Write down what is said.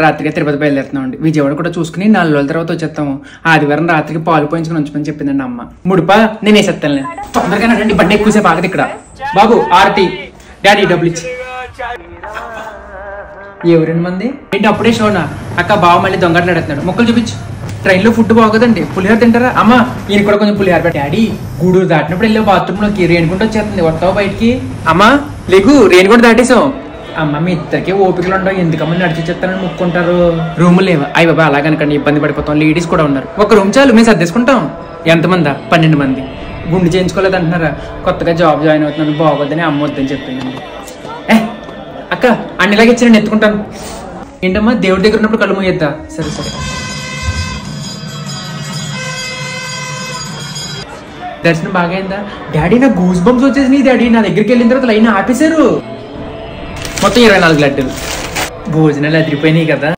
రాత్రికి తిరుపతి బయలుదేరుతున్నాం అండి. విజయవాడ కూడా చూసుకుని 4 రోజుల తర్వాత వచ్చేస్తాము. ఆదివారం రాత్రికి పాలు పోయించుకుని ఉంచమని చెప్పిందండి అమ్మ. ముడిపా నేను వేసేస్తాను. తొందరగా రండి, బండి ఎక్కువసేపు ఆగదు ఇక్కడ. బాబు ఆర్టీ డాడీ డబ్బులు ఇచ్చి. ఎవరండి మంది ఏంటి అప్పుడే షోనా? అక్క బావ మళ్ళీ దొంగట్లు అడుగుతున్నాడు. మొక్కలు చూపించు. ట్రైన్ లో ఫుడ్ బాగోదండి, పులిహోర తింటారా? అమ్మ ఈయన కూడా కొంచెం పులిహోర పెట్ట. డాడీ గూడూరు దాటినప్పుడు వెళ్ళే బాత్రూమ్ లోకి రేణుకుంటూ వచ్చేస్తుంది, వస్తావు బయటికి? అమ్మా లేకు, రేణుకుంట దాటేసాం. అమ్మ మీ ఇద్దరికి ఓపికలు ఉండవు, ఎందుకమ్మా నడిచి చెప్తానని ముక్కుంటారు. రూములు లేవా? అయ్యి బాబా అలాగనకండి, ఇబ్బంది పడిపోతాం. లేడీస్ కూడా ఉన్నారు. ఒక రూమ్ చాలు, మేము సర్దేసుకుంటాం. ఎంతమందా? 12 మంది. గుండు చేయించుకోలేదు అంటున్నారా? కొత్తగా జాబ్ జాయిన్ అవుతున్నాను, బాగోద్దని అమ్మ వద్దని చెప్పిందండి. అక్క అన్నిలాగా ఇచ్చి నేను ఎత్తుకుంటాను. ఏంటమ్మా దేవుడి దగ్గర ఉన్నప్పుడు కళ్ళు మూయొద్దా? సరే సరే. దర్శనం బాగా అయిందా? డాడీ నా గూస్ బంప్స్ వచ్చేసినాయి డాడీ. నా దగ్గరికి వెళ్ళిన తర్వాత లైన్ ఆపేశారు. మొత్తం 24 లడ్డూలు. భోజనాలు అదిరిపోయినాయి కదా.